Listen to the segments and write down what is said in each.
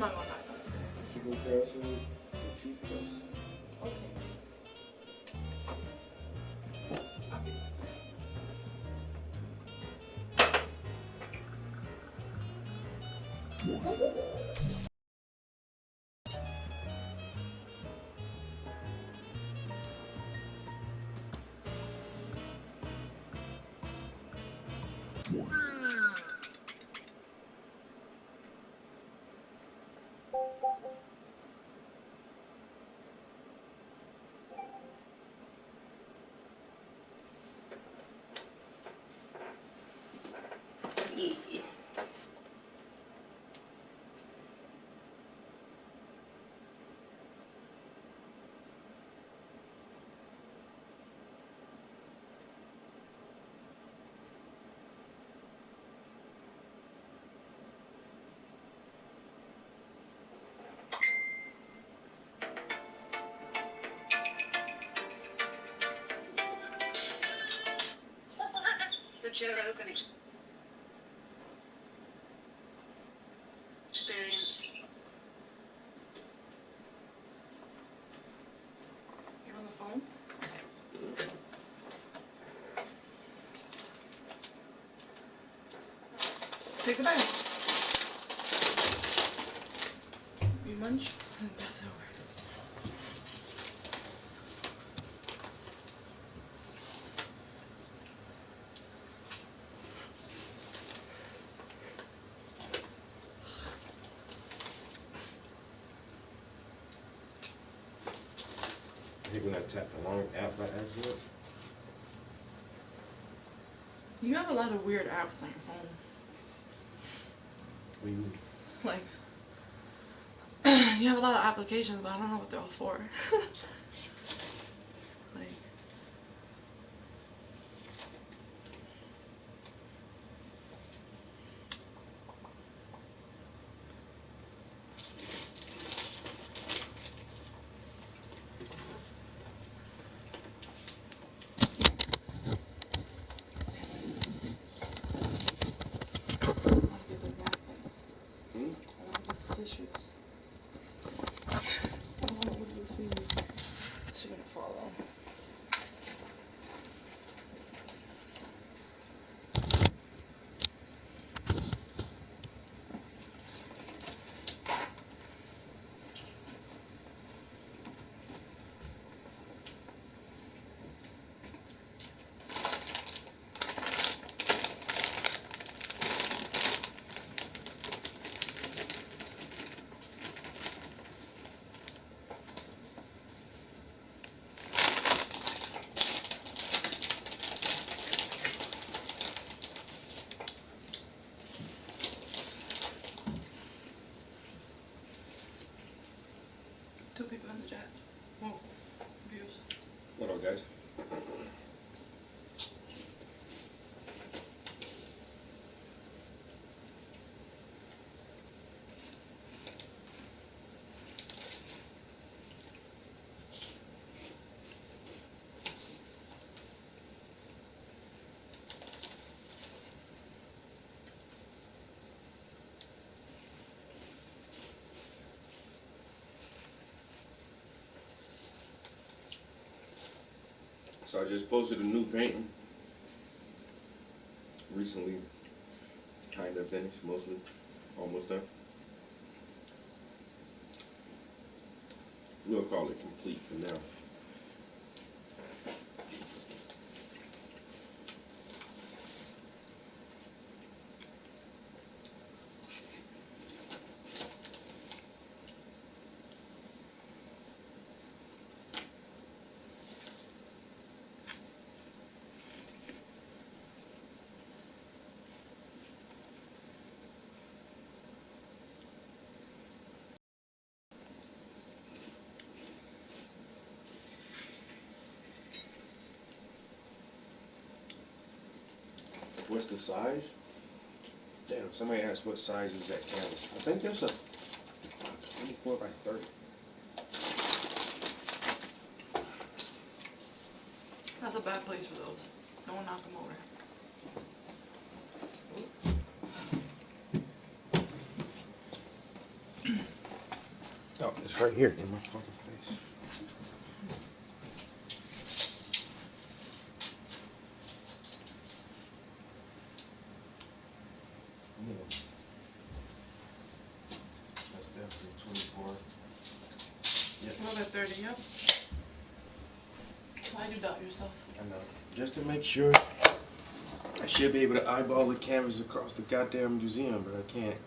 not going back downstairs. You go grab some cheese toast. Okay. I'll be back. The Joe Rogan experience. You're on the phone? Take the bag. You munch and pass it over. I hate when I tap the wrong app by accident. You have a lot of weird apps on your phone. What do you mean? Like, you have a lot of applications, but I don't know what they're all for. Like, I want to get the napkins. I want to get the tissues. I don't want people to see me. She's gonna follow. Two people in the chat. Whoa. Views. What up, guys? So I just posted a new painting recently, kind of finished, mostly, almost done. We'll call it complete for now. What's the size? Damn, somebody asked what size is that canvas. I think that's a 24 by 30. That's a bad place for those. Don't knock them over. right here in my fucking face. That's definitely 24. Yep. Another 30, yep. Why'd you doubt yourself? I know. Just to make sure. I should be able to eyeball the canvas across the goddamn museum, but I can't.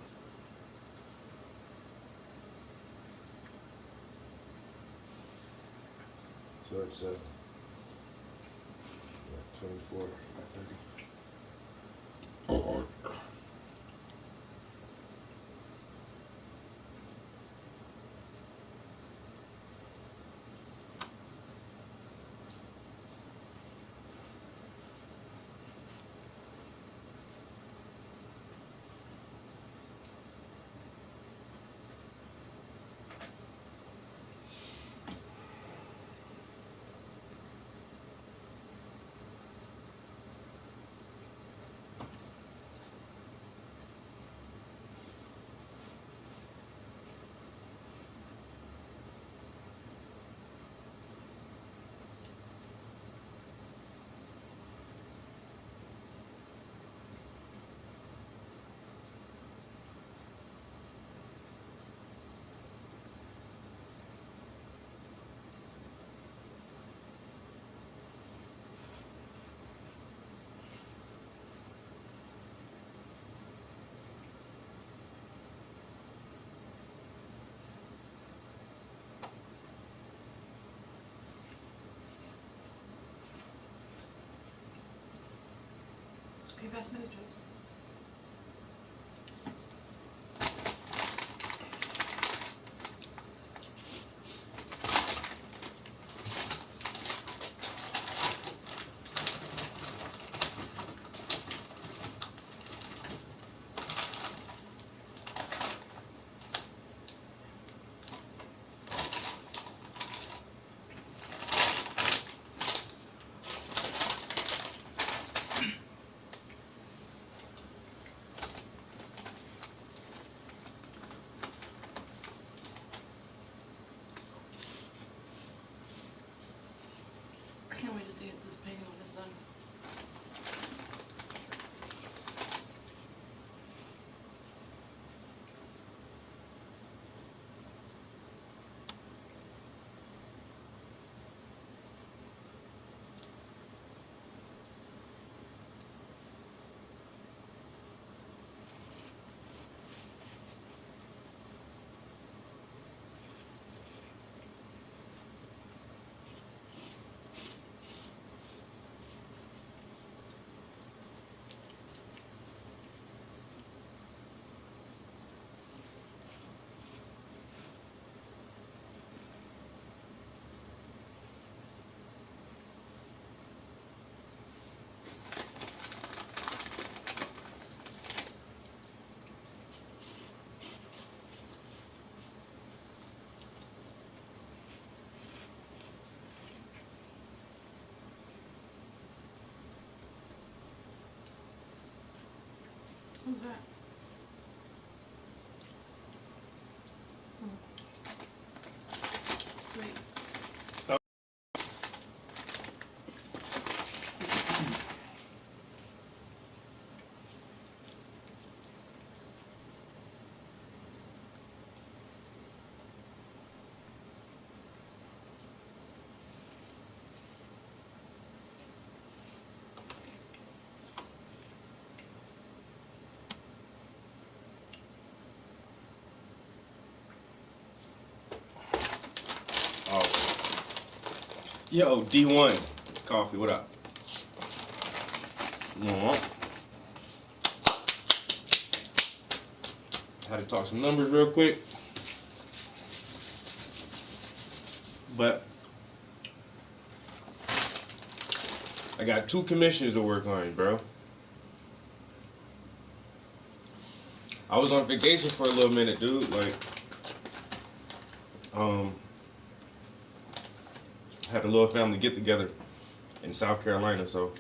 So it's 24 by 30. Can you pass me the chips? I can't wait to see this painting when it's done. Who's that? Sweet. Oh. Yo, D1 Coffee, what up? Had to talk some numbers real quick. But I got 2 commissions to work on, bro. I was on vacation for a little minute, dude. Like, had a little family get together in South Carolina, so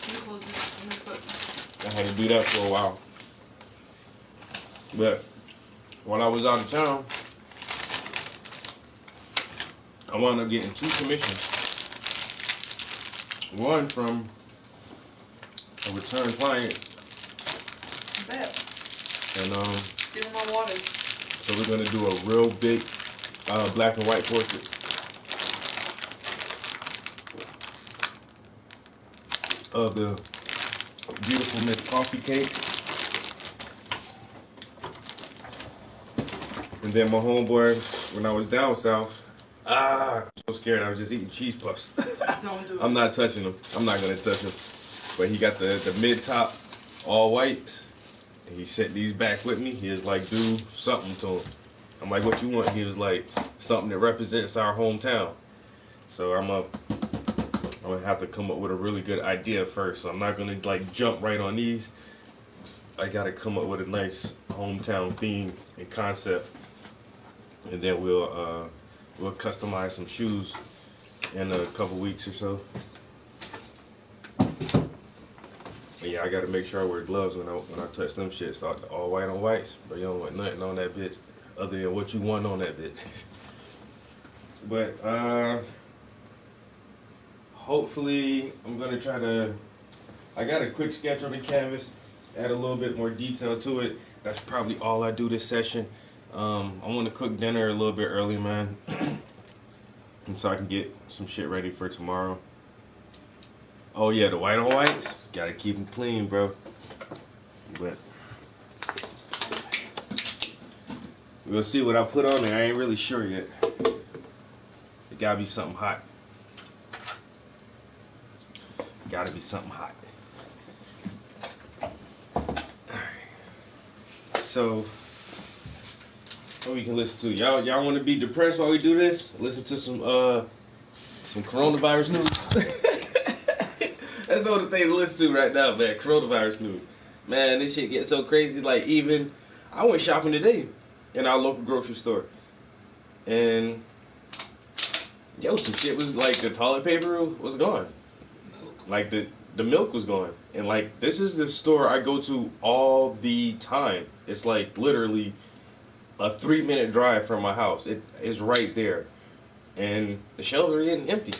You close this. I'm gonna put. I had to do that for a while. But while I was out of town, I wound up getting 2 commissions. One from a return client, Bet. and Give me my water. so we're gonna do a real big black and white portrait of the beautiful Miss Coffee Cake. And then my homeboy, when I was down south, I'm so scared. I was just eating cheese puffs. Don't do it. I'm not touching them. I'm not gonna touch them. But he got the mid top, all white. And he sent these back with me. He was like, do something to him. I'm like, what you want? He was like, something that represents our hometown. So I'm gonna have to come up with a really good idea first. So I'm not gonna like jump right on these. I gotta come up with a nice hometown theme and concept, and then we'll customize some shoes in a couple weeks or so. But yeah, I gotta make sure I wear gloves when I touch them shits. So all white on whites, but you don't want nothing on that bitch other than what you want on that bitch. But hopefully I'm gonna try to. I got a quick sketch on the canvas, add a little bit more detail to it. That's probably all I do this session. I want to cook dinner a little bit early, man, and so I can get some shit ready for tomorrow. Oh yeah, the white on whites, gotta keep them clean, bro. But we'll see what I put on there. I ain't really sure yet. It gotta be something hot. Gotta be something hot. So, what we can listen to? Y'all want to be depressed while we do this? Listen to some coronavirus news. That's the only thing to listen to right now, man. Coronavirus news. Man, this shit gets so crazy. Like, even I went shopping today in our local grocery store, and yo, some shit was like the toilet paper was gone, like the milk was gone, and like this is the store I go to all the time. It's like literally a 3-minute drive from my house. It is right there, and the shelves are getting empty.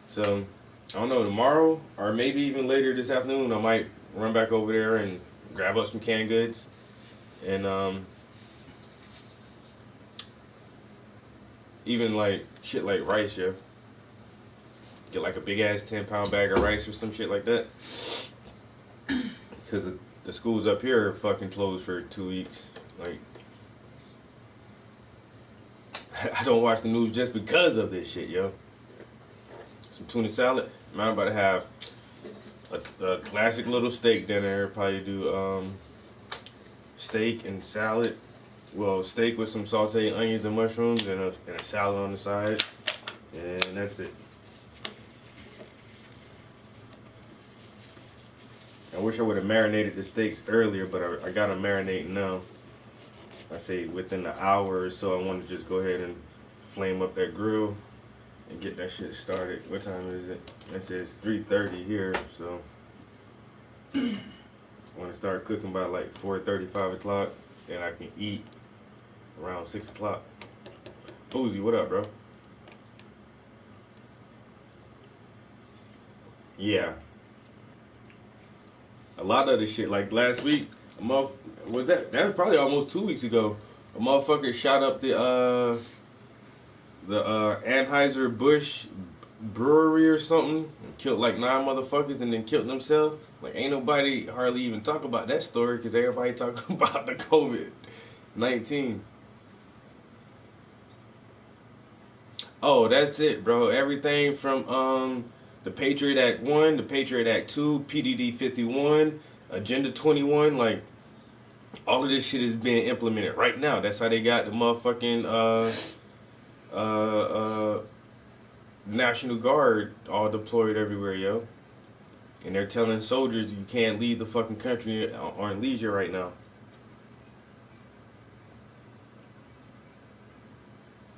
So I don't know, tomorrow or maybe even later this afternoon, I might run back over there and grab up some canned goods, and even like shit like rice, yeah. Get like a big ass 10-pound bag of rice or some shit like that. Because the schools up here are fucking closed for 2 weeks. Like, I don't watch the news just because of this shit, yo. Some tuna salad. Man, I'm about to have a classic little steak dinner. Probably do steak and salad. Well, steak with some sauteed onions and mushrooms, and a salad on the side. And that's it. I wish I would have marinated the steaks earlier, but I got them marinating now. I say within an hour or so. I want to just go ahead and flame up that grill and get that shit started. What time is it? It says 3:30 here, so I want to start cooking by like 4:30, 5 o'clock, and I can eat around 6 o'clock. Boozy, what up, bro? Yeah. A lot of the shit, like last week, was that was probably almost 2 weeks ago. A motherfucker shot up the Anheuser-Busch brewery or something, and killed like 9 motherfuckers, and then killed themselves. Like, ain't nobody hardly even talk about that story because everybody talking about the COVID-19. Oh, that's it, bro. Everything from the Patriot Act 1, the Patriot Act 2, PDD 51, Agenda 21, like all of this shit is being implemented right now. That's how they got the motherfucking National Guard all deployed everywhere, yo. And they're telling soldiers you can't leave the fucking country on leisure right now.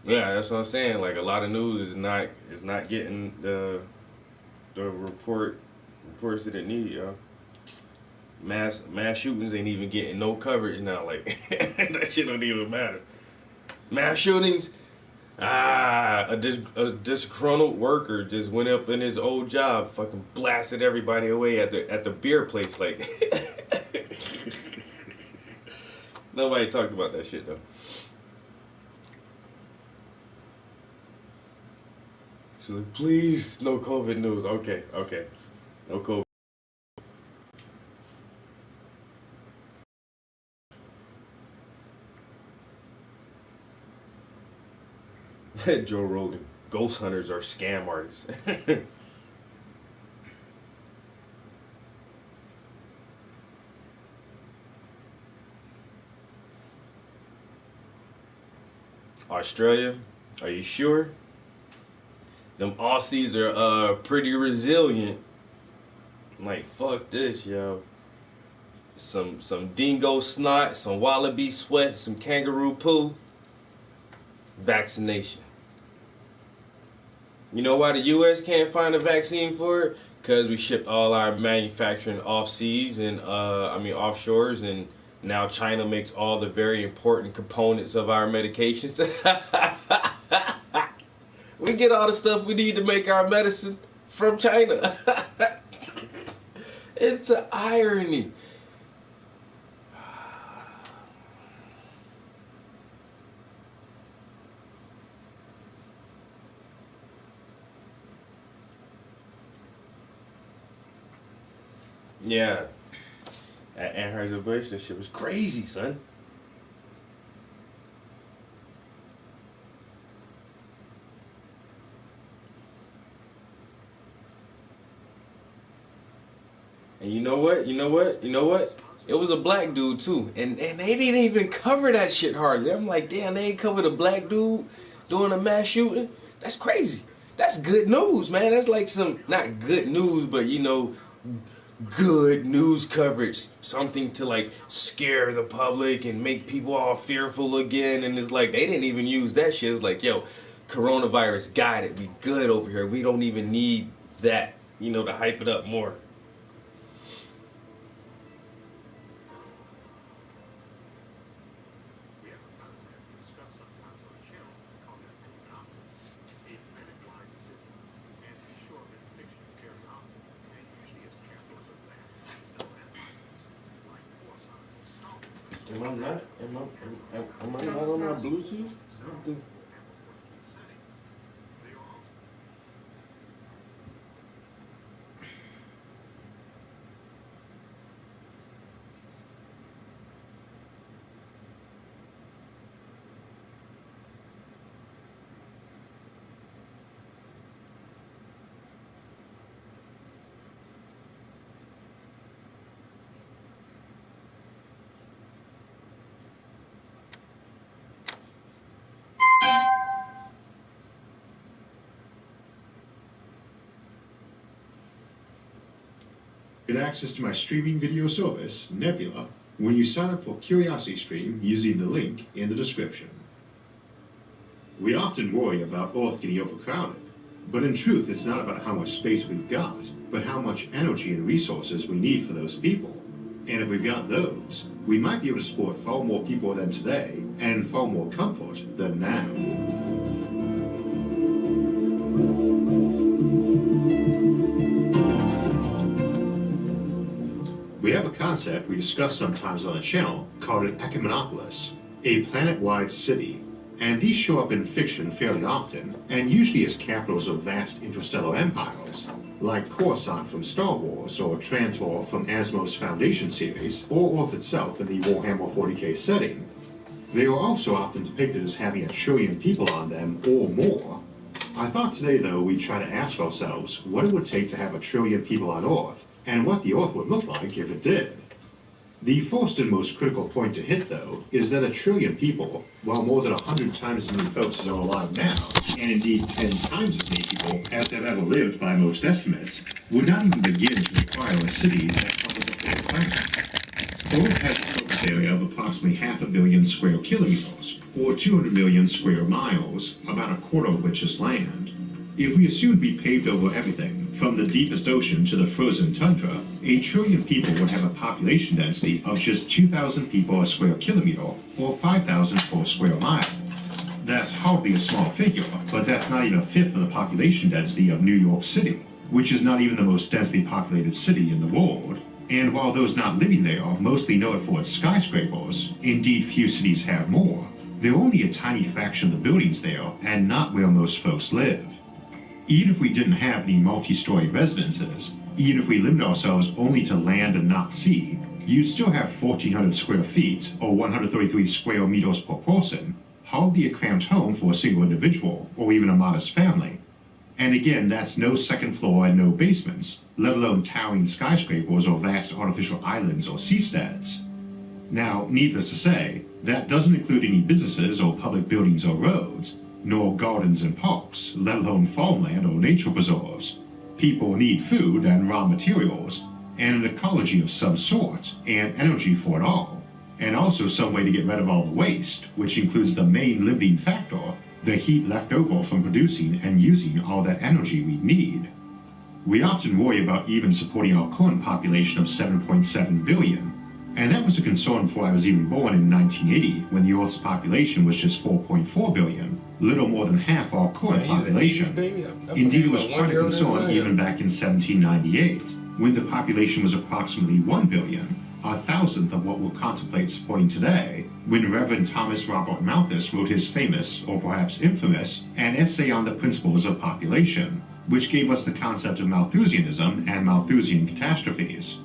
Yeah, that's what I'm saying. Like, a lot of news is not getting the reports that it need, yo. Mass shootings ain't even getting no coverage now. Like that shit don't even matter. Mass shootings. A disgruntled worker just went up in his old job, fucking blasted everybody away at the beer place. Like nobody talked about that shit though. She's like, please, no COVID news. Okay, no COVID. Joe Rogan, ghost hunters are scam artists. Australia, are you sure? Them Aussies are pretty resilient. I'm like, fuck this, yo. Some dingo snot, some wallaby sweat, some kangaroo poo. Vaccination. You know why the U.S. can't find a vaccine for it? Because we shipped all our manufacturing off seas and offshores, and now China makes all the very important components of our medications. We get all the stuff we need to make our medicine from China. It's an irony. Yeah. At Anheuser-Busch, that shit was crazy, son. And you know what? It was a black dude too, and they didn't even cover that shit hardly. I'm like, damn, they ain't covered a black dude doing a mass shooting. That's crazy. That's good news, man. That's like some not good news, but good news coverage. Something to like scare the public and make people all fearful again. And it's like they didn't even use that shit. It's like, yo, coronavirus got it. We good over here. We don't even need that, to hype it up more. Am I not? Am I not on my Bluetooth? Get access to my streaming video service, Nebula, when you sign up for CuriosityStream using the link in the description. We often worry about Earth getting overcrowded, but in truth it's not about how much space we've got, but how much energy and resources we need for those people. And if we've got those, we might be able to support far more people than today, and far more comfort than now. We have a concept we discuss sometimes on the channel called an Ecumenopolis, a planet-wide city, and these show up in fiction fairly often, and usually as capitals of vast interstellar empires, like Coruscant from Star Wars, or Trantor from Asimov's Foundation series, or Earth itself in the Warhammer 40k setting. They are also often depicted as having 1 trillion people on them, or more. I thought today, though, we'd try to ask ourselves what it would take to have 1 trillion people on Earth, and what the Earth would look like if it did. The first and most critical point to hit, though, is that 1 trillion people, while more than 100 times as many folks as are alive now, and indeed 10 times as many people as have ever lived by most estimates, would not even begin to require a city that covers the whole planet. Earth has a surface area of approximately 500 million square kilometers, or 200 million square miles, about 1/4 of which is land. If we assumed we paved over everything, from the deepest ocean to the frozen tundra, 1 trillion people would have a population density of just 2,000 people a square kilometer, or 5,000 per square mile. That's hardly a small figure, but that's not even a fifth of the population density of New York City, which is not even the most densely populated city in the world. And while those not living there mostly know it for its skyscrapers, indeed few cities have more, they're only a tiny fraction of the buildings there and not where most folks live. Even if we didn't have any multi-story residences, even if we limited ourselves only to land and not sea, you'd still have 1,400 square feet, or 133 square meters per person, hardly a cramped home for a single individual, or even a modest family. And again, that's no second floor and no basements, let alone towering skyscrapers or vast artificial islands or seasteads. Now, needless to say, that doesn't include any businesses or public buildings or roads, nor gardens and parks, let alone farmland or nature preserves. People need food and raw materials, and an ecology of some sort, and energy for it all, and also some way to get rid of all the waste, which includes the main limiting factor, the heat left over from producing and using all that energy we need. We often worry about even supporting our current population of 7.7 billion, and that was a concern before I was even born in 1980, when the Earth's population was just 4.4 billion, little more than half our current population. Indeed, it was quite a concern even back in 1798, when the population was approximately 1 billion, a thousandth of what we'll contemplate supporting today, when Reverend Thomas Robert Malthus wrote his famous, or perhaps infamous, An Essay on the Principles of Population, which gave us the concept of Malthusianism and Malthusian catastrophes.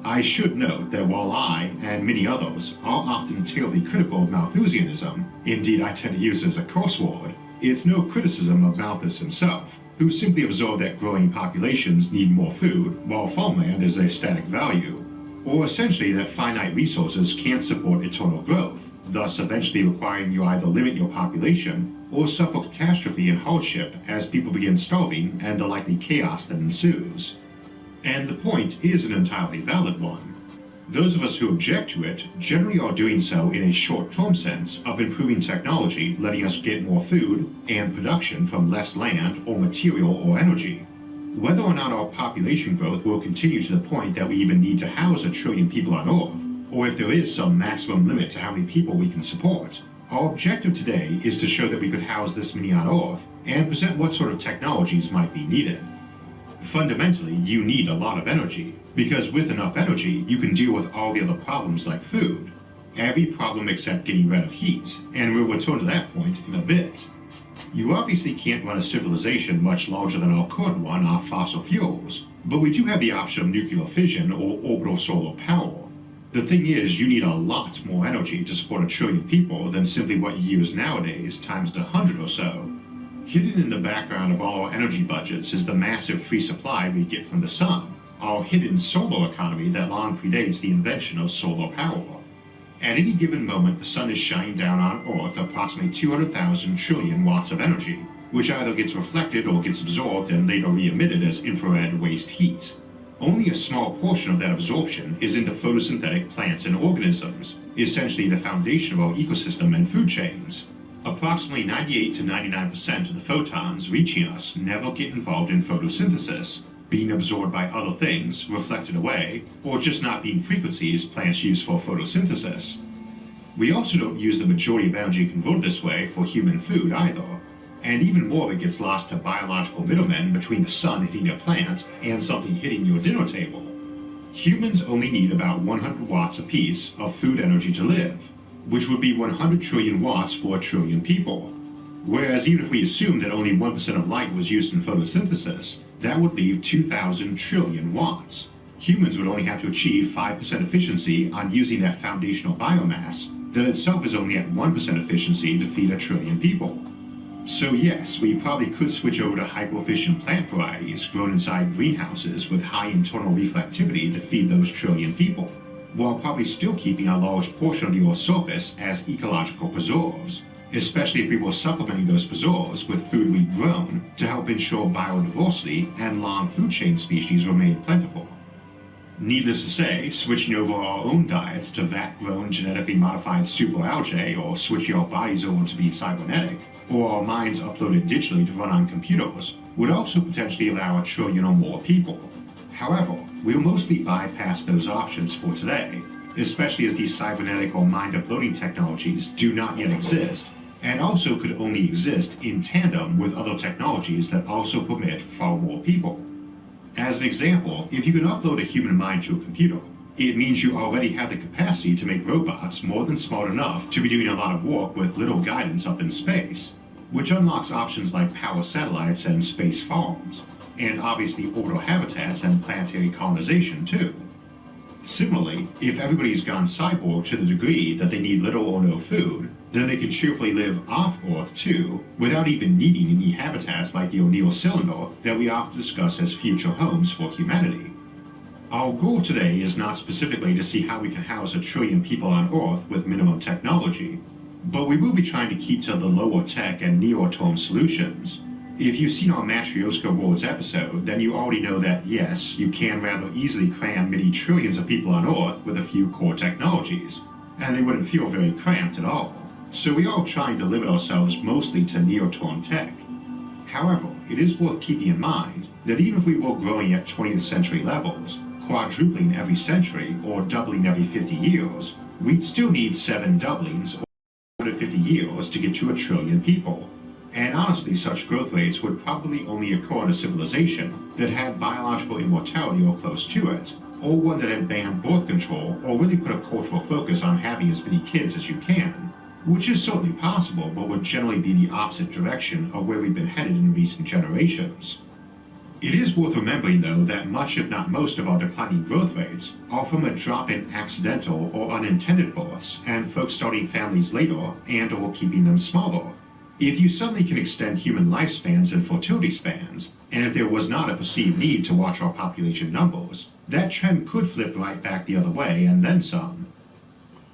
I should note that while I, and many others, are often terribly critical of Malthusianism, indeed I tend to use it as a curse word, it's no criticism of Malthus himself, who simply observed that growing populations need more food, while farmland is a static value, or essentially that finite resources can't support eternal growth, thus eventually requiring you either limit your population or suffer catastrophe and hardship as people begin starving and the likely chaos that ensues. And the point is an entirely valid one. Those of us who object to it generally are doing so in a short-term sense of improving technology, letting us get more food and production from less land or material or energy. Whether or not our population growth will continue to the point that we even need to house 1 trillion people on Earth, or if there is some maximum limit to how many people we can support, our objective today is to show that we could house this many on Earth and present what sort of technologies might be needed. Fundamentally, you need a lot of energy, because with enough energy, you can deal with all the other problems like food. Every problem except getting rid of heat, and we'll return to that point in a bit. You obviously can't run a civilization much larger than our current one off fossil fuels, but we do have the option of nuclear fission or orbital solar power. The thing is, you need a lot more energy to support 1 trillion people than simply what you use nowadays times 100 or so. Hidden in the background of all our energy budgets is the massive free supply we get from the sun, our hidden solar economy that long predates the invention of solar power. At any given moment, the sun is shining down on Earth approximately 200,000 trillion watts of energy, which either gets reflected or gets absorbed and later re-emitted as infrared waste heat. Only a small portion of that absorption is into photosynthetic plants and organisms, essentially the foundation of our ecosystem and food chains. Approximately 98 to 99% of the photons reaching us never get involved in photosynthesis, being absorbed by other things, reflected away, or just not being frequencies plants use for photosynthesis. We also don't use the majority of energy converted this way for human food either, and even more of it gets lost to biological middlemen between the sun hitting a plant and something hitting your dinner table. Humans only need about 100 watts apiece of food energy to live, which would be 100 trillion watts for 1 trillion people. Whereas even if we assume that only 1% of light was used in photosynthesis, that would leave 2,000 trillion watts. Humans would only have to achieve 5% efficiency on using that foundational biomass that itself is only at 1% efficiency to feed 1 trillion people. So yes, we probably could switch over to hyper-efficient plant varieties grown inside greenhouses with high internal reflectivity to feed those 1 trillion people, while probably still keeping a large portion of the Earth's surface as ecological preserves, especially if we were supplementing those preserves with food we've grown to help ensure biodiversity and long food chain species remain plentiful. Needless to say, switching over our own diets to vat-grown genetically modified superalgae, or switching our bodies over to be cybernetic, or our minds uploaded digitally to run on computers, would also potentially allow 1 trillion or more people. However, we'll mostly bypass those options for today, especially as these cybernetic or mind uploading technologies do not yet exist, and also could only exist in tandem with other technologies that also permit far more people. As an example, if you can upload a human mind to a computer, it means you already have the capacity to make robots more than smart enough to be doing a lot of work with little guidance up in space, which unlocks options like power satellites and space farms, and obviously orbital habitats and planetary colonization too. Similarly, if everybody's gone cyborg to the degree that they need little or no food, then they can cheerfully live off Earth too, without even needing any habitats like the O'Neill cylinder that we often discuss as future homes for humanity. Our goal today is not specifically to see how we can house 1 trillion people on Earth with minimum technology, but we will be trying to keep to the lower tech and near-term solutions. If you've seen our Matryoshka Worlds episode, then you already know that yes, you can rather easily cram many trillions of people on Earth with a few core technologies, and they wouldn't feel very cramped at all. So we are trying to limit ourselves mostly to near-term tech. However, it is worth keeping in mind that even if we were growing at 20th century levels, quadrupling every century or doubling every 50 years, we'd still need 7 doublings or 150 years to get to 1 trillion people. And honestly, such growth rates would probably only occur in a civilization that had biological immortality or close to it, or one that had banned birth control or really put a cultural focus on having as many kids as you can, which is certainly possible but would generally be the opposite direction of where we've been headed in recent generations. It is worth remembering, though, that much, if not most, of our declining growth rates are from a drop in accidental or unintended births and folks starting families later and or keeping them smaller. If you suddenly can extend human lifespans and fertility spans, and if there was not a perceived need to watch our population numbers, that trend could flip right back the other way and then some.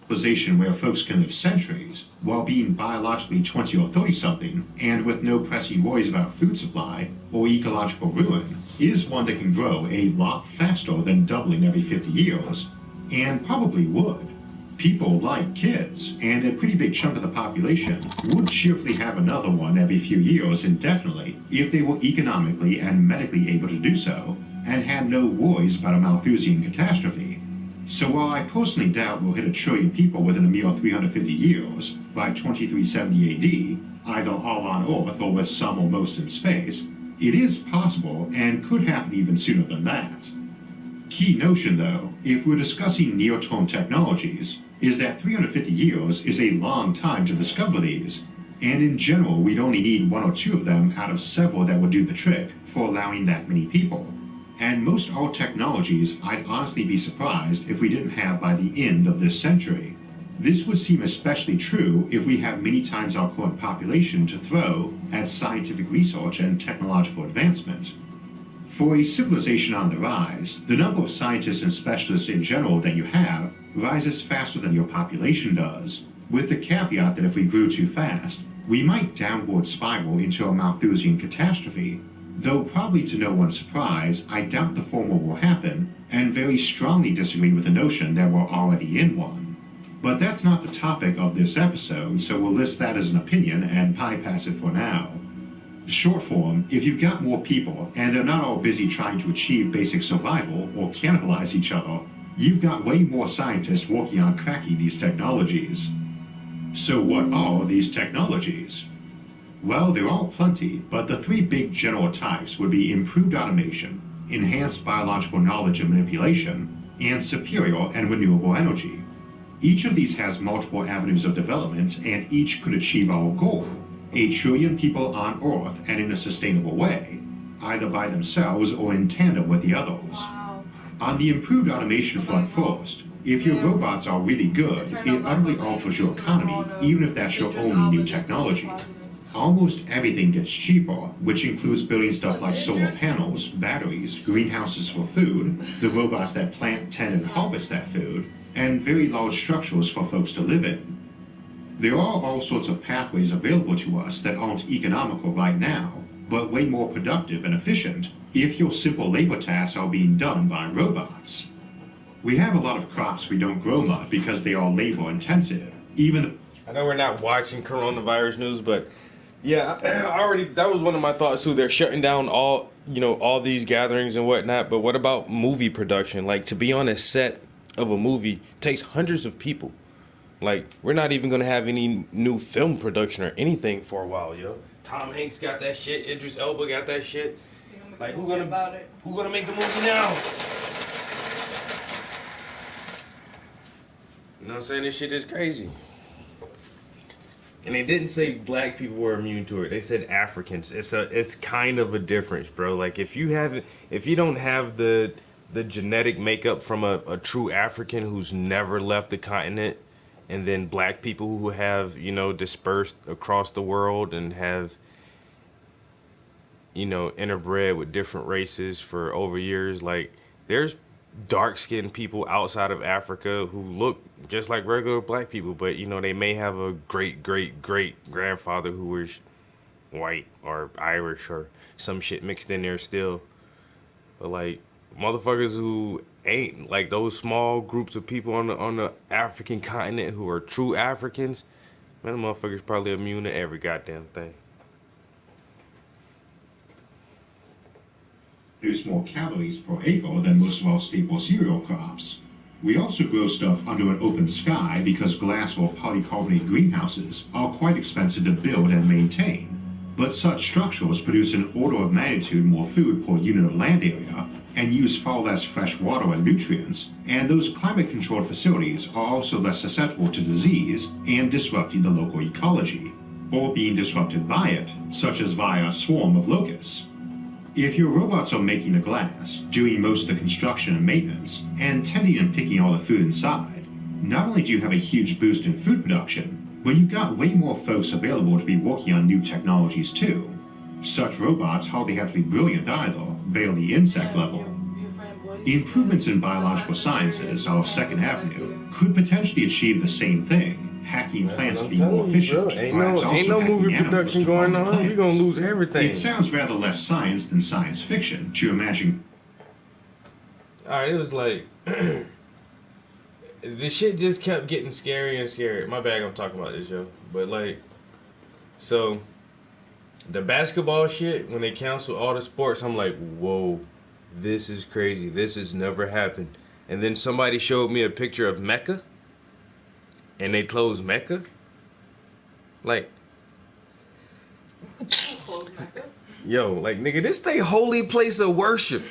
Civilization where folks can live centuries while being biologically 20 or 30 something and with no pressing worries about food supply or ecological ruin is one that can grow a lot faster than doubling every 50 years, and probably would. People like kids, and a pretty big chunk of the population would cheerfully have another one every few years indefinitely if they were economically and medically able to do so, and had no worries about a Malthusian catastrophe. So while I personally doubt we'll hit 1 trillion people within a mere 350 years, by 2370 AD, either all on Earth or with some or most in space, it is possible and could happen even sooner than that. Key notion, though, if we're discussing near-term technologies, is that 350 years is a long time to discover these, and in general we'd only need 1 or 2 of them out of several that would do the trick for allowing that many people. And most all technologies I'd honestly be surprised if we didn't have by the end of this century. This would seem especially true if we have many times our current population to throw at scientific research and technological advancement. For a civilization on the rise, the number of scientists and specialists in general that you have rises faster than your population does, with the caveat that if we grew too fast, we might downward spiral into a Malthusian catastrophe, though probably to no one's surprise, I doubt the former will happen, and very strongly disagree with the notion that we're already in one. But that's not the topic of this episode, so we'll list that as an opinion and bypass it for now. Short form, if you've got more people and they're not all busy trying to achieve basic survival or cannibalize each other, you've got way more scientists working on cracking these technologies. So what are these technologies? Well, there are plenty, but the 3 big general types would be improved automation, enhanced biological knowledge and manipulation, and superior and renewable energy. Each of these has multiple avenues of development, and each could achieve our goal: 1 trillion people on Earth and in a sustainable way, either by themselves or in tandem with the others. Wow. On the improved automation front first, if your robots are really good, it utterly alters your economy, even if that's your only new technology. Almost everything gets cheaper, which includes building stuff like solar panels, batteries, greenhouses for food, the robots that plant, tend, and harvest that food, and very large structures for folks to live in. There are all sorts of pathways available to us that aren't economical right now, but way more productive and efficient if your simple labor tasks are being done by robots. We have a lot of crops we don't grow much because they are labor intensive. Even I know we're not watching coronavirus news, but yeah, I already that was one of my thoughts too. They're shutting down all these gatherings and whatnot. But what about movie production? Like to be on a set of a movie takes hundreds of people. Like we're not even gonna have any new film production or anything for a while, yo. Tom Hanks got that shit. Idris Elba got that shit. Like who gonna make the movie now? You know what I'm saying? This shit is crazy. And they didn't say black people were immune to it. They said Africans. It's kind of a difference, bro. Like if you don't have the genetic makeup from a true African who's never left the continent, and then black people who have, dispersed across the world and have, interbred with different races for over years, like there's dark-skinned people outside of Africa who look just like regular black people, but they may have a great grandfather who was white or Irish or some shit mixed in there still. But like motherfuckers who ain't, like those small groups of people on the African continent who are true Africans, man, the motherfuckers probably immune to every goddamn thing. Produce more calories per acre than most of our staple cereal crops. We also grow stuff under an open sky because glass or polycarbonate greenhouses are quite expensive to build and maintain. But such structures produce an order of magnitude more food per unit of land area and use far less fresh water and nutrients, and those climate-controlled facilities are also less susceptible to disease and disrupting the local ecology, or being disrupted by it, such as via a swarm of locusts. If your robots are making the glass, doing most of the construction and maintenance, and tending and picking all the food inside, not only do you have a huge boost in food production, but you've got way more folks available to be working on new technologies too. Such robots hardly have to be brilliant either, barely insect level. Improvements in biological sciences, our second avenue, could potentially achieve the same thing. Hacking plants to be more efficient. Ain't no movie production going on. We're gonna lose everything. It sounds rather less science than science fiction to imagine. Alright, it was like the shit just kept getting scary and scary. My bad, I'm talking about this, yo. But like, so the basketball shit, when they cancel all the sports, I'm like, whoa, this is crazy. This has never happened. And then somebody showed me a picture of Mecca. And they closed Mecca? Like, yo, like, nigga, this they holy place of worship.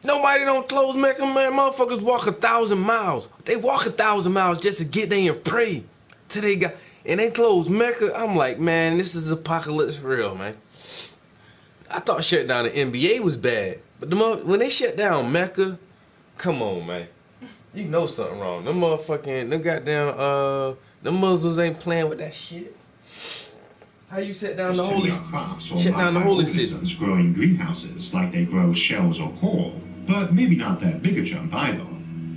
Nobody don't close Mecca, man. Motherfuckers walk 1,000 miles. They walk 1,000 miles just to get there and pray. Till they got, and they close Mecca. I'm like, man, this is apocalypse for real, man. I thought shutting down the NBA was bad. But when they shut down Mecca, come on, man. You know something wrong. Them Muslims ain't playing with that shit. How you shut down the holy city? Growing greenhouses like they grow shells or coal, but maybe not that big a jump either.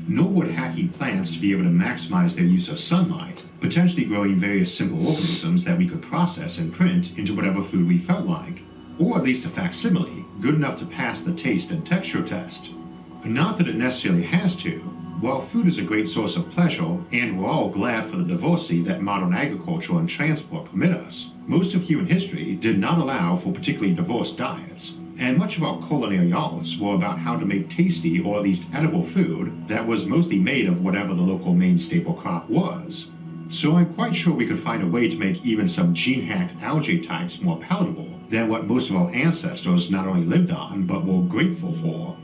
Nor would hacking plants to be able to maximize their use of sunlight, potentially growing various simple organisms that we could process and print into whatever food we felt like, or at least a facsimile good enough to pass the taste and texture test. Not that it necessarily has to. While food is a great source of pleasure, and we're all glad for the diversity that modern agriculture and transport permit us, most of human history did not allow for particularly diverse diets, and much of our culinary arts were about how to make tasty or at least edible food that was mostly made of whatever the local main staple crop was. So I'm quite sure we could find a way to make even some gene-hacked algae types more palatable than what most of our ancestors not only lived on, but were grateful for.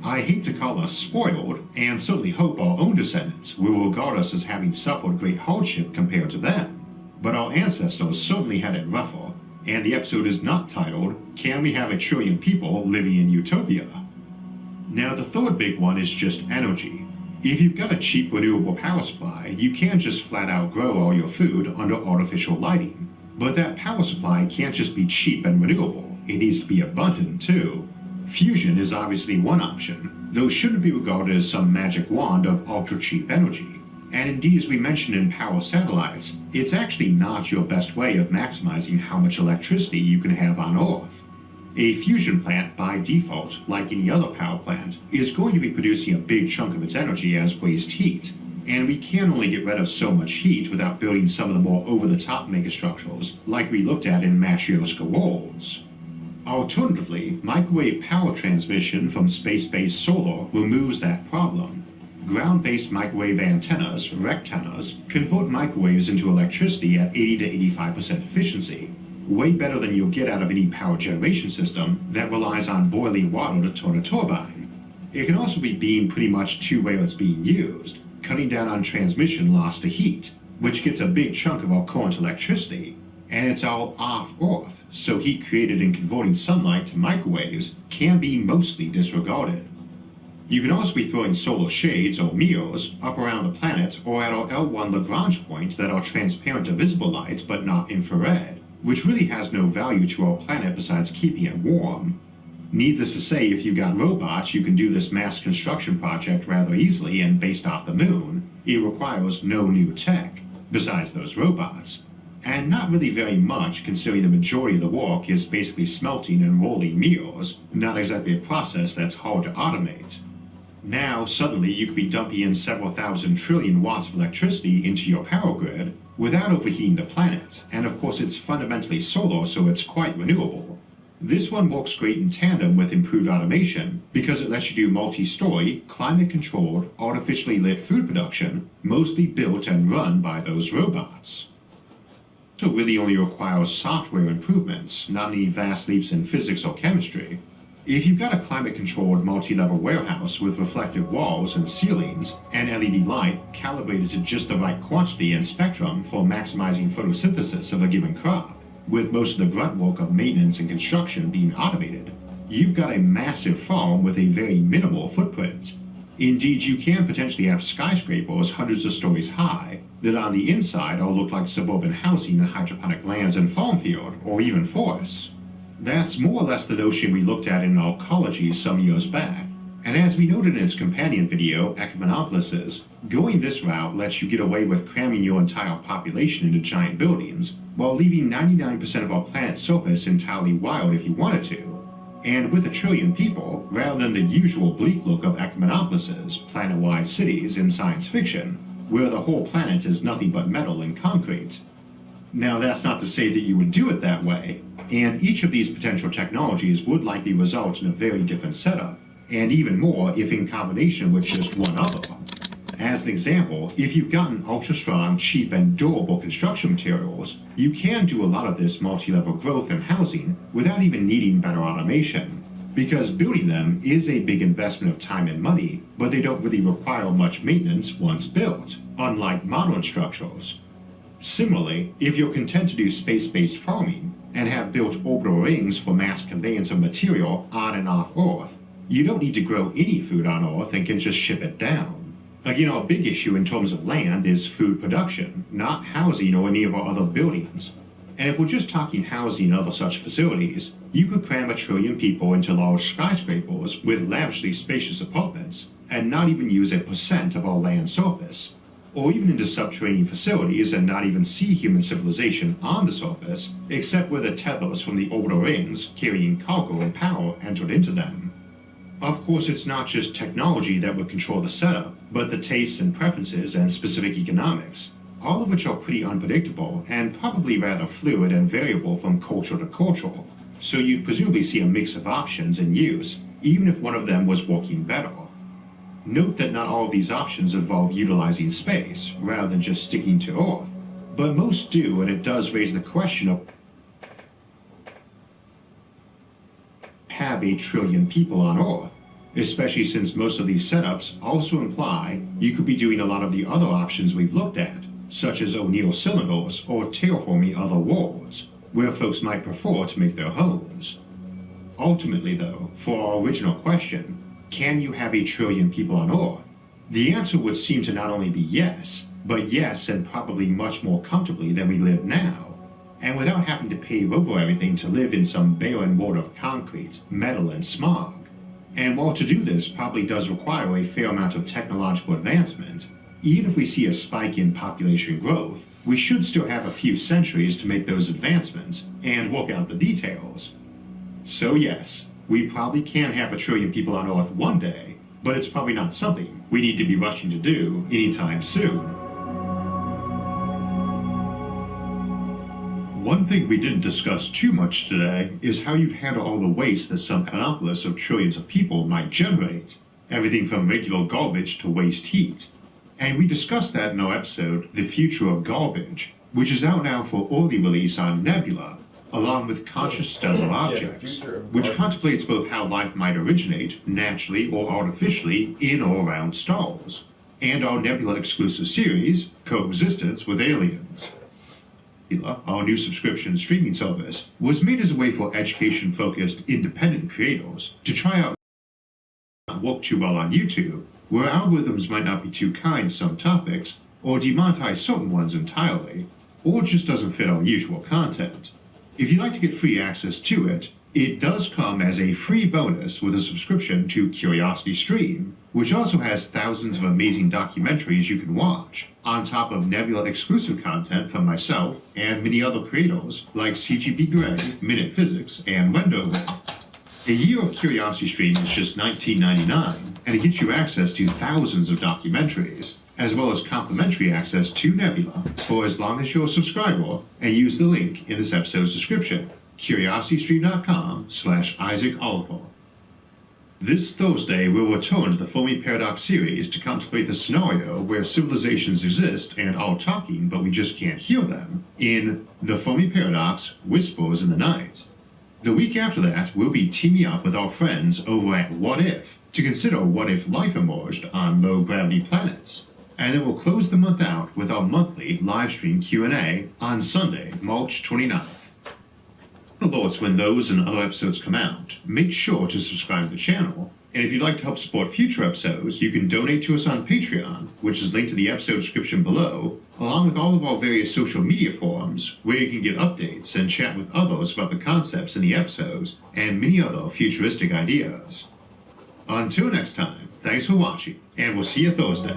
I hate to call us spoiled, and certainly hope our own descendants will regard us as having suffered great hardship compared to them. But our ancestors certainly had it rougher, and the episode is not titled, Can We Have a Trillion People Living in Utopia? Now the third big one is just energy. If you've got a cheap renewable power supply, you can't just flat out grow all your food under artificial lighting. But that power supply can't just be cheap and renewable, it needs to be abundant too. Fusion is obviously one option, though shouldn't be regarded as some magic wand of ultra-cheap energy. And indeed, as we mentioned in Power Satellites, it's actually not your best way of maximizing how much electricity you can have on Earth. A fusion plant, by default, like any other power plant, is going to be producing a big chunk of its energy as waste heat, and we can only get rid of so much heat without building some of the more over-the-top megastructures, like we looked at in Matryoshka Worlds. Alternatively, microwave power transmission from space-based solar removes that problem. Ground-based microwave antennas, rectennas, convert microwaves into electricity at 80 to 85% efficiency, way better than you'll get out of any power generation system that relies on boiling water to turn a turbine. It can also be beamed pretty much to where it's being used, cutting down on transmission loss to heat, which gets a big chunk of our current electricity, and it's all off-Earth, so heat created in converting sunlight to microwaves can be mostly disregarded. You can also be throwing solar shades, or mirrors, up around the planet or at our L1 Lagrange point that are transparent to visible light but not infrared, which really has no value to our planet besides keeping it warm. Needless to say, if you've got robots, you can do this mass construction project rather easily and based off the moon. It requires no new tech, besides those robots. And not really very much, considering the majority of the work is basically smelting and rolling mirrors, not exactly a process that's hard to automate. Now, suddenly, you could be dumping in several thousand trillion watts of electricity into your power grid without overheating the planet, and of course it's fundamentally solar, so it's quite renewable. This one works great in tandem with improved automation because it lets you do multi-story, climate-controlled, artificially lit food production, mostly built and run by those robots. So it really only requires software improvements, not any vast leaps in physics or chemistry. If you've got a climate-controlled multi-level warehouse with reflective walls and ceilings and LED light calibrated to just the right quantity and spectrum for maximizing photosynthesis of a given crop, with most of the grunt work of maintenance and construction being automated, you've got a massive farm with a very minimal footprint. Indeed, you can potentially have skyscrapers hundreds of stories high that on the inside all look like suburban housing in hydroponic lands and farm field, or even forests. That's more or less the notion we looked at in Arcology some years back, and as we noted in its companion video, Ecumenopolises, going this route lets you get away with cramming your entire population into giant buildings, while leaving 99% of our planet's surface entirely wild if you wanted to. And with 1 trillion people, rather than the usual bleak look of Ecumenopolises, planet-wide cities in science fiction, where the whole planet is nothing but metal and concrete. Now, that's not to say that you would do it that way, and each of these potential technologies would likely result in a very different setup, and even more if in combination with just one other. As an example, if you've gotten ultra-strong, cheap, and durable construction materials, you can do a lot of this multi-level growth and housing without even needing better automation, because building them is a big investment of time and money, but they don't really require much maintenance once built, unlike modern structures. Similarly, if you're content to do space-based farming and have built orbital rings for mass conveyance of material on and off Earth, you don't need to grow any food on Earth and can just ship it down. Again, our big issue in terms of land is food production, not housing or any of our other buildings. And if we're just talking housing and other such facilities, you could cram 1 trillion people into large skyscrapers with lavishly spacious apartments and not even use 1% of our land surface, or even into subterranean facilities and not even see human civilization on the surface, except where the tethers from the orbital rings carrying cargo and power entered into them. Of course, it's not just technology that would control the setup, but the tastes and preferences and specific economics, all of which are pretty unpredictable and probably rather fluid and variable from culture to culture, so you'd presumably see a mix of options in use, even if one of them was working better. Note that not all of these options involve utilizing space, rather than just sticking to Earth, but most do, and it does raise the question of have 1 trillion people on Earth, especially since most of these setups also imply you could be doing a lot of the other options we've looked at, such as O'Neill cylinders or terraforming other worlds, where folks might prefer to make their homes. Ultimately, though, for our original question, can you have 1 trillion people on Earth? The answer would seem to not only be yes, but yes and probably much more comfortably than we live now, and without having to pave over everything to live in some barren world of concrete, metal, and smog. And while to do this probably does require a fair amount of technological advancement, even if we see a spike in population growth, we should still have a few centuries to make those advancements and work out the details. So yes, we probably can have 1 trillion people on Earth one day, but it's probably not something we need to be rushing to do anytime soon. One thing we didn't discuss too much today is how you handle all the waste that some monopolists of trillions of people might generate. Everything from regular garbage to waste heat. And we discussed that in our episode, The Future of Garbage, which is out now for early release on Nebula, along with Conscious Stellar Objects, which contemplates both how life might originate, naturally or artificially, in or around stars, and our Nebula exclusive series, Coexistence with Aliens. Our new subscription streaming service was made as a way for education-focused independent creators to try out what work too well on YouTube, where algorithms might not be too kind to some topics, or demonetize certain ones entirely, or just doesn't fit our usual content. If you'd like to get free access to it, it does come as a free bonus with a subscription to Curiosity Stream, which also has thousands of amazing documentaries you can watch, on top of Nebula exclusive content from myself and many other creators like CGP Grey, Minute Physics, and Wendover. A year of Curiosity Stream is just $19.99, and it gets you access to thousands of documentaries, as well as complimentary access to Nebula for as long as you're a subscriber and use the link in this episode's description, curiositystream.com/Isaac Oliver. This Thursday, we'll return to the Fermi Paradox series to contemplate the scenario where civilizations exist and are talking, but we just can't hear them, in The Fermi Paradox, Whispers in the Night. The week after that, we'll be teaming up with our friends over at What If to consider what if life emerged on low-gravity planets. And then we'll close the month out with our monthly live stream Q&A on Sunday, March 29th. Alerts when those and other episodes come out. Make sure to subscribe to the channel, and if you'd like to help support future episodes, you can donate to us on Patreon, which is linked to the episode description below, along with all of our various social media forums, where you can get updates and chat with others about the concepts in the episodes and many other futuristic ideas. Until next time, thanks for watching, and we'll see you Thursday.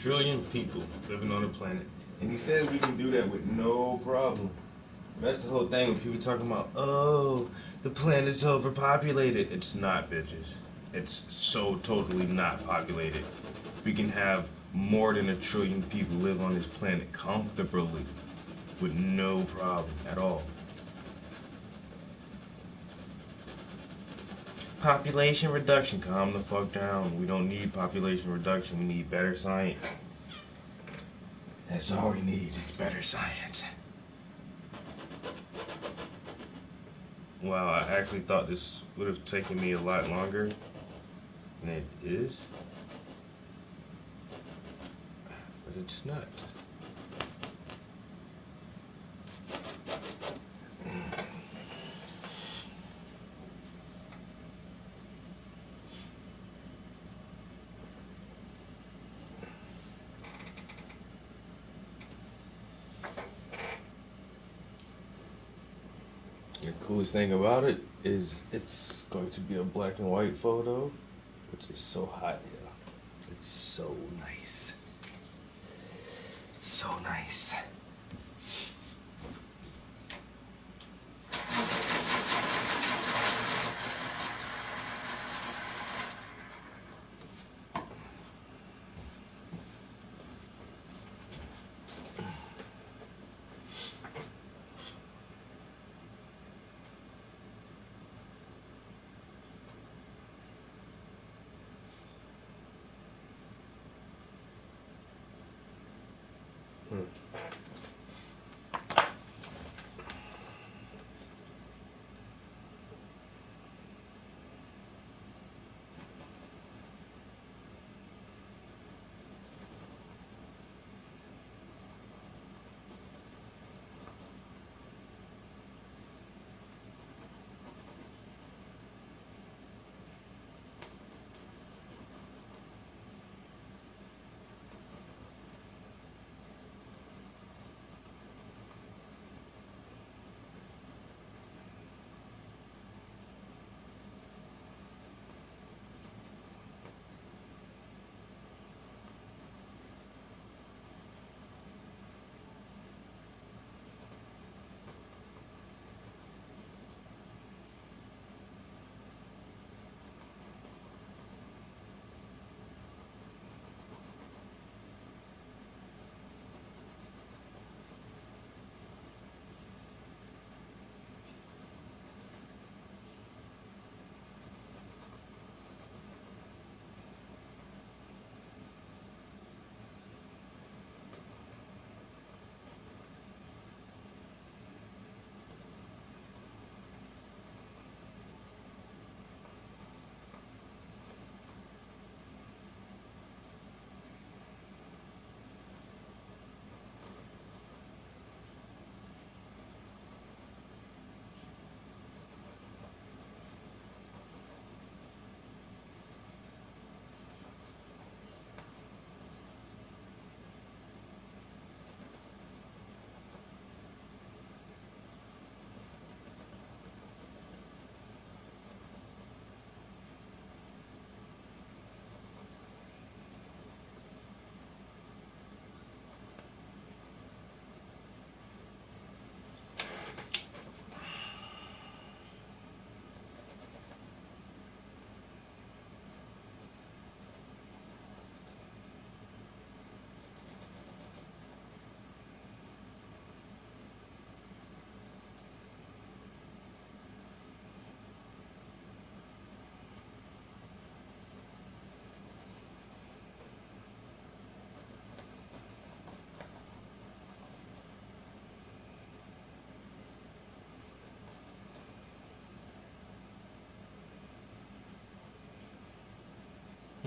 Trillion people living on the planet, and he says we can do that with no problem. That's the whole thing when people talking about, oh, the planet's overpopulated. It's not, bitches. It's so totally not populated. We can have more than 1 trillion people live on this planet comfortably with no problem at all. Population reduction, calm the fuck down. We don't need population reduction, we need better science. That's all we need is better science. Wow, I actually thought this would have taken me a lot longer than it is. But it's not. The coolest thing about it is it's going to be a black and white photo, which is so hot here. It's so nice. So nice.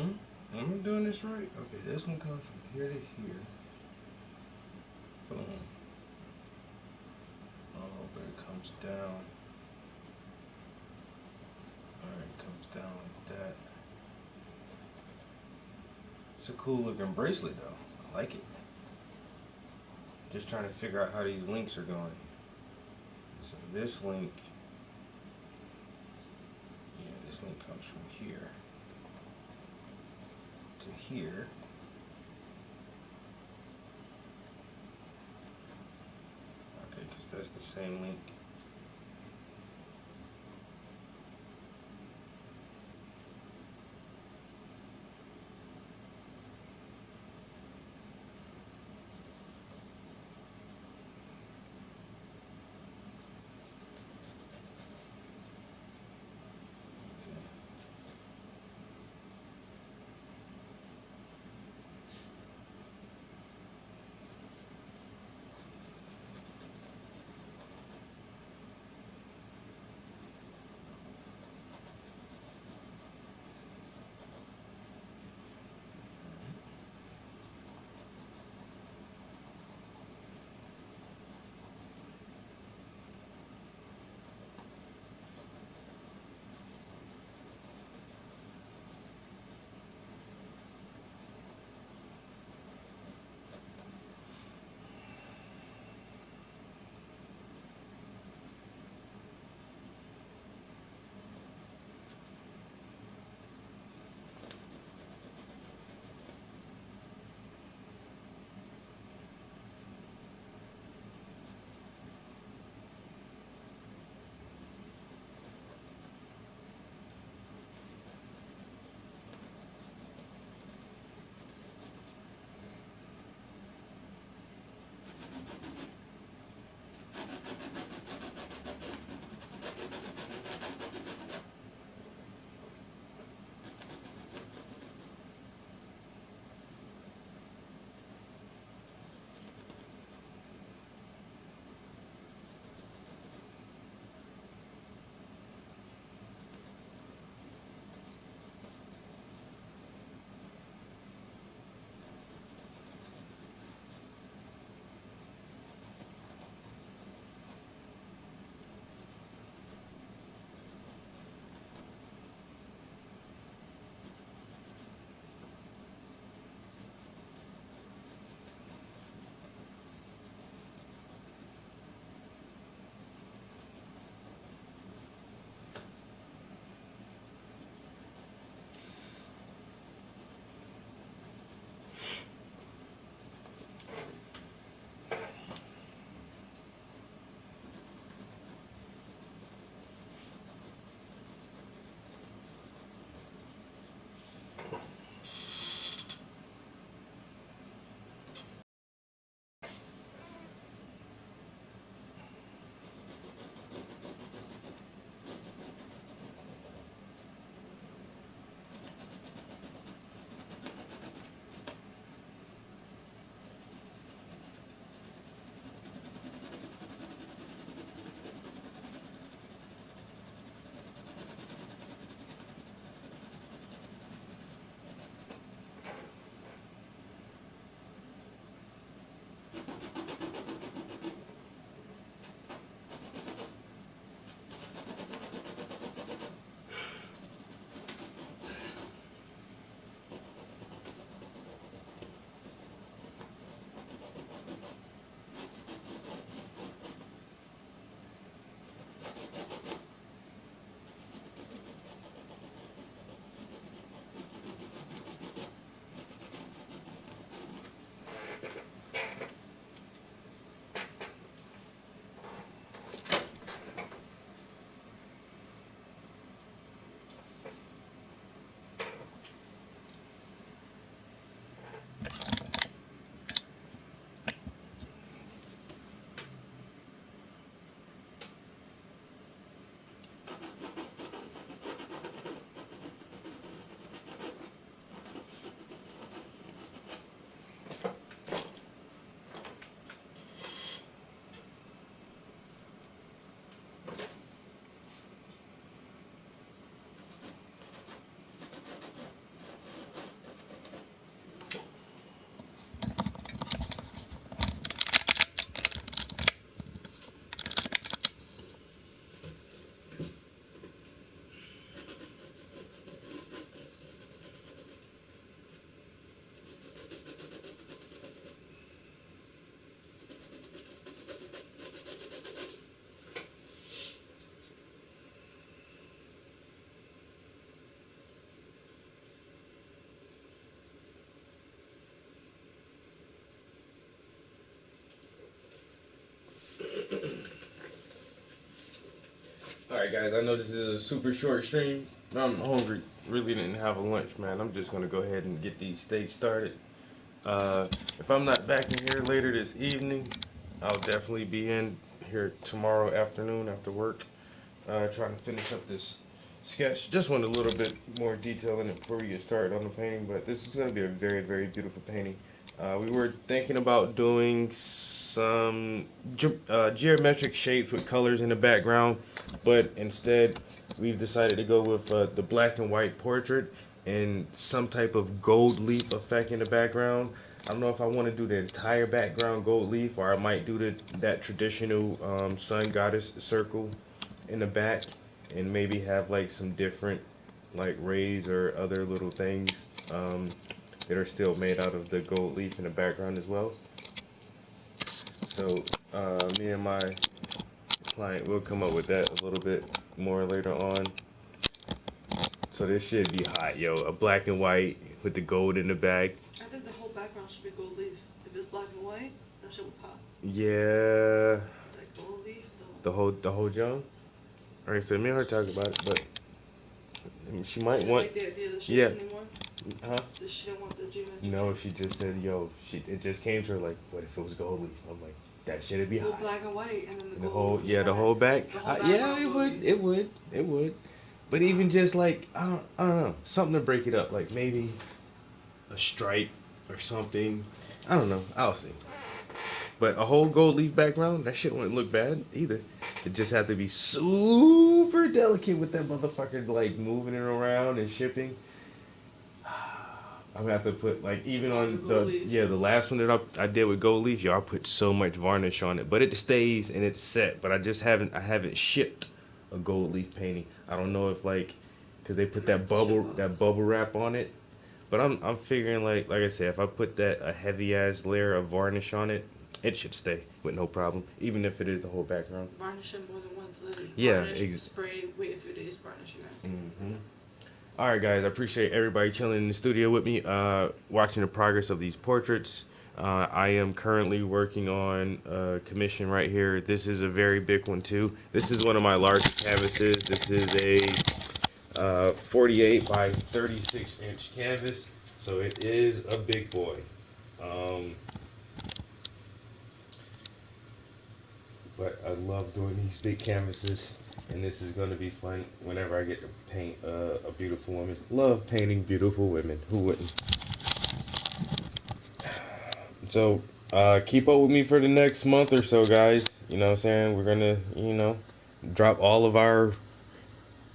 Am I doing this right? Okay, this one comes from here to here. Boom. Oh, but it comes down. Alright, it comes down like that. It's a cool looking bracelet though. I like it. Just trying to figure out how these links are going. So this link, yeah, this link comes from here to here. Okay, because that's the same link. Alright guys, I know this is a super short stream. I'm hungry. Really didn't have a lunch, man. I'm just gonna go ahead and get these steaks started. If I'm not back in here later this evening, I'll definitely be in here tomorrow afternoon after work, trying to finish up this sketch. Just want a little bit more detail in it before we get started on the painting, but this is going to be a very, very beautiful painting. We were thinking about doing some geometric shapes with colors in the background, but instead we've decided to go with the black and white portrait and some type of gold leaf effect in the background. I don't know if I want to do the entire background gold leaf, or I might do that traditional sun goddess circle in the back, and maybe have like some different like rays or other little things that are still made out of the gold leaf in the background as well. So me and my client will come up with that a little bit more later on. So this should be hot, yo. A black and white with the gold in the back. I think the whole background should be gold leaf. If it's black and white, that shit will pop. Yeah. Like gold leaf, The whole John. Alright, so me and her talk about it, but she might want. Like the idea of the shapes Yeah. anymore? Huh? Does she don't want the geometric? No, she just said, yo. It just came to her like, what if it was gold leaf? I'm like, that shit'd be Well, hot. black and white, and then the The gold whole, leaf yeah, the whole back. The whole Yeah, background it gold would, leaf. it would. But even just like, I don't know, something to break it up, like maybe a stripe or something. I don't know. I'll see. But a whole gold leaf background, that shit wouldn't look bad either. It just had to be super delicate with that motherfucker, like moving it around and shipping. I'm gonna have to put like even on the last one that I did with gold leaf, y'all put so much varnish on it, but it stays and it's set. But I haven't shipped a gold leaf painting. I don't know if like because they put that bubble wrap on it. But I'm figuring like I said, if I put a heavy ass layer of varnish on it, it should stay with no problem, even if it is the whole background. Varnish it more than once, literally. Yeah, spray, wait a few days, varnish again. Mm-hmm. All right, guys. I appreciate everybody chilling in the studio with me, watching the progress of these portraits. I am currently working on a commission right here. This is a very big one too. This is one of my largest canvases. This is a 48 by 36 inch canvas, so it is a big boy. But I love doing these big canvases, and this is going to be fun whenever I get to paint a beautiful woman. Love painting beautiful women. Who wouldn't? So keep up with me for the next month or so, guys. You know what I'm saying? We're going to, drop all of our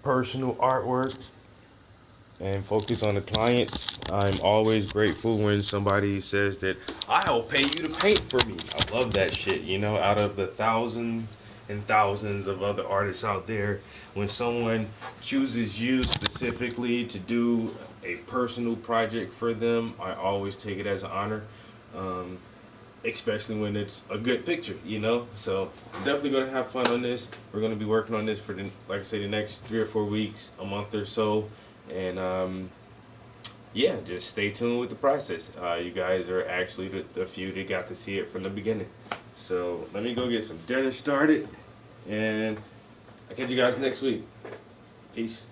personal artwork and focus on the clients. I'm always grateful when somebody says that I'll pay you to paint for me. I love that shit, out of the thousands and thousands of other artists out there, when someone chooses you specifically to do a personal project for them, I always take it as an honor, especially when it's a good picture, So I'm definitely going to have fun on this. We're going to be working on this for the next 3 or 4 weeks, a month or so. And yeah, just stay tuned with the process. You guys are actually the few that got to see it from the beginning. So let me go get some dinner started, and I'll catch you guys next week. Peace.